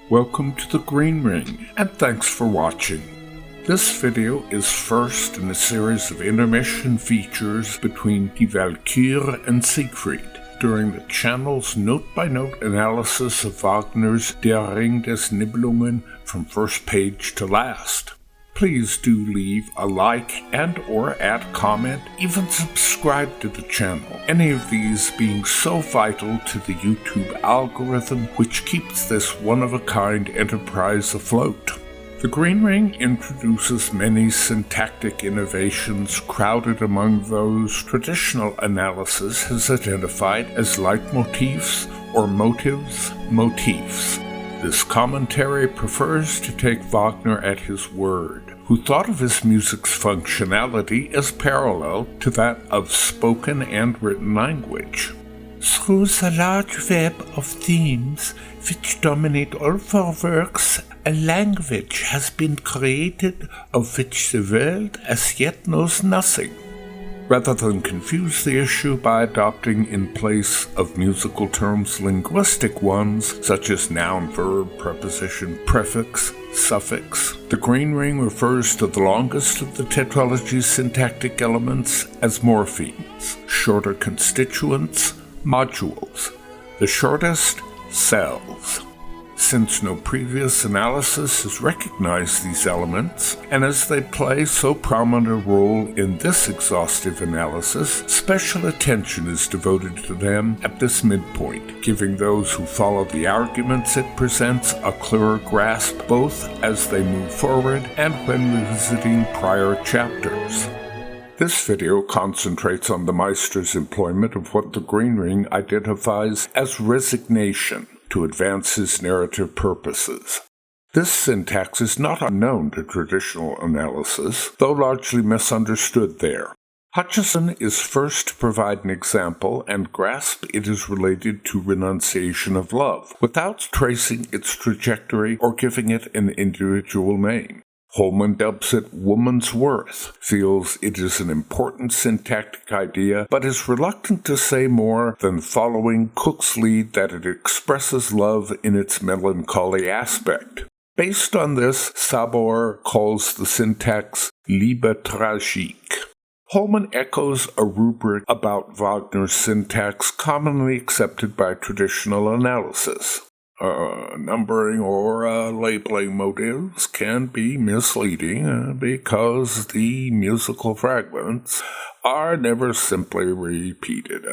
Welcome to the Green Ring, and thanks for watching. This video is first in a series of intermission features between Die Walküre and Siegfried, during the channel's note-by-note analysis of Wagner's Der Ring des Nibelungen from first page to last. Please do leave a like and or add comment, even subscribe to the channel, any of these being so vital to the YouTube algorithm which keeps this one-of-a-kind enterprise afloat. The Green Ring introduces many syntactic innovations crowded among those traditional analysis has identified as leitmotifs or motifs. This commentary prefers to take Wagner at his word, who thought of his music's functionality as parallel to that of spoken and written language. Through the large web of themes which dominate all four works, a language has been created of which the world as yet knows nothing. Rather than confuse the issue by adopting in place of musical terms linguistic ones, such as noun, verb, preposition, prefix, suffix, the Green Ring refers to the longest of the tetralogy's syntactic elements as morphemes, shorter constituents, modules, the shortest, cells. Since no previous analysis has recognized these elements, and as they play so prominent a role in this exhaustive analysis, special attention is devoted to them at this midpoint, giving those who follow the arguments it presents a clearer grasp both as they move forward and when revisiting prior chapters. This video concentrates on the Meister's employment of what the Green Ring identifies as resignation to advance his narrative purposes. This syntax is not unknown to traditional analysis, though largely misunderstood there. Hutcheson is first to provide an example and grasp it is related to renunciation of love, without tracing its trajectory or giving it an individual name. Holman dubs it woman's worth, feels it is an important syntactic idea, but is reluctant to say more than following Cook's lead that it expresses love in its melancholy aspect. Based on this, Sabor calls the syntax Liebe tragique. Holman echoes a rubric about Wagner's syntax commonly accepted by traditional analysis. Numbering or labeling motives can be misleading because the musical fragments are never simply repeated.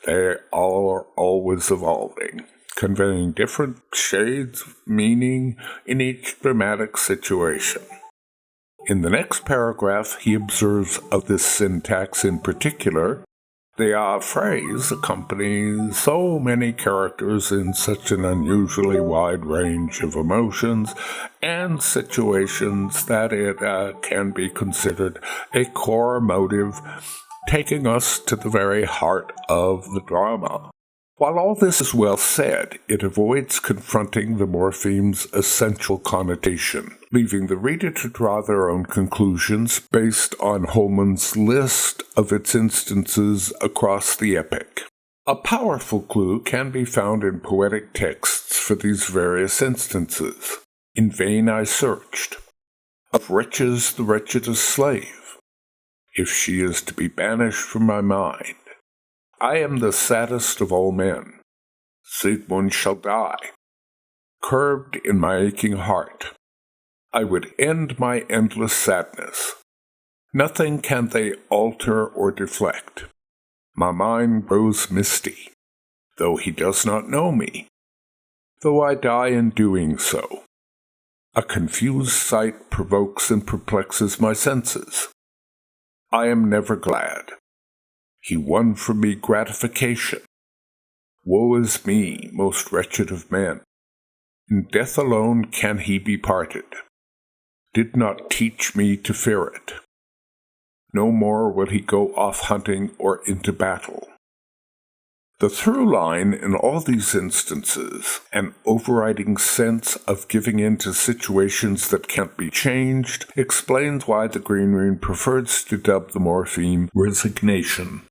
They are always evolving, conveying different shades of meaning in each dramatic situation. In the next paragraph, he observes of this syntax in particular, the phrase accompanies so many characters in such an unusually wide range of emotions and situations that it can be considered a core motive, taking us to the very heart of the drama. While all this is well said, it avoids confronting the morpheme's essential connotation, leaving the reader to draw their own conclusions based on Holman's list of its instances across the epic. A powerful clue can be found in poetic texts for these various instances. In vain I searched. Of wretches the wretchedest slave, if she is to be banished from my mind. I am the saddest of all men. Siegmund shall die. Curbed in my aching heart, I would end my endless sadness. Nothing can they alter or deflect. My mind grows misty, though he does not know me, though I die in doing so. A confused sight provokes and perplexes my senses. I am never glad. He won from me gratification. Woe is me, most wretched of men. In death alone can he be parted. Did not teach me to fear it. No more will he go off hunting or into battle. The through line in all these instances, an overriding sense of giving in to situations that can't be changed, explains why the Green Ring prefers to dub the morpheme resignation.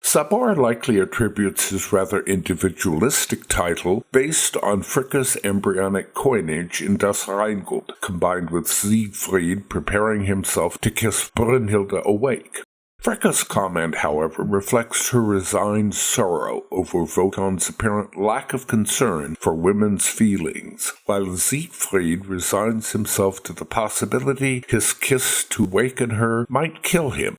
Sabor likely attributes his rather individualistic title based on Fricka's embryonic coinage in Das Rheingold, combined with Siegfried preparing himself to kiss Brünnhilde awake. Fricka's comment, however, reflects her resigned sorrow over Wotan's apparent lack of concern for women's feelings, while Siegfried resigns himself to the possibility his kiss to waken her might kill him.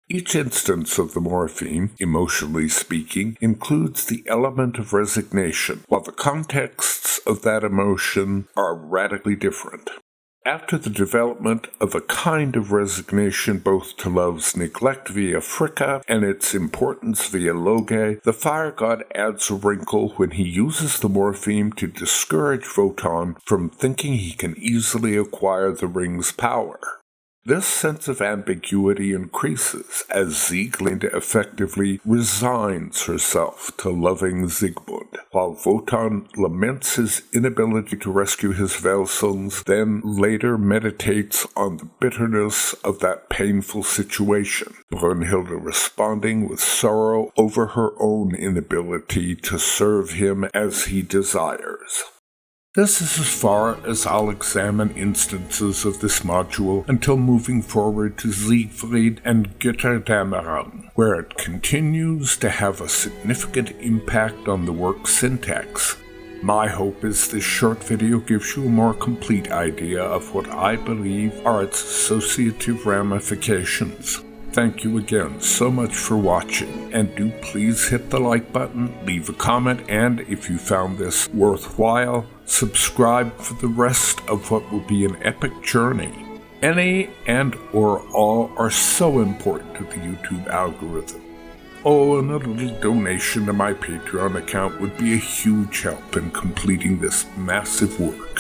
Each instance of the morpheme, emotionally speaking, includes the element of resignation, while the contexts of that emotion are radically different. After the development of a kind of resignation both to love's neglect via Fricka and its importance via Loge, the fire god adds a wrinkle when he uses the morpheme to discourage Wotan from thinking he can easily acquire the ring's power. This sense of ambiguity increases as Sieglinde effectively resigns herself to loving Siegmund, while Wotan laments his inability to rescue his Volsungs, then later meditates on the bitterness of that painful situation, Brünnhilde responding with sorrow over her own inability to serve him as he desires. This is as far as I'll examine instances of this module until moving forward to Siegfried and Götterdämmerung, where it continues to have a significant impact on the work's syntax. My hope is this short video gives you a more complete idea of what I believe are its associative ramifications. Thank you again so much for watching, and do please hit the like button, leave a comment, and if you found this worthwhile, subscribe for the rest of what will be an epic journey. Any and or all are so important to the YouTube algorithm. Oh, and a little donation to my Patreon account would be a huge help in completing this massive work.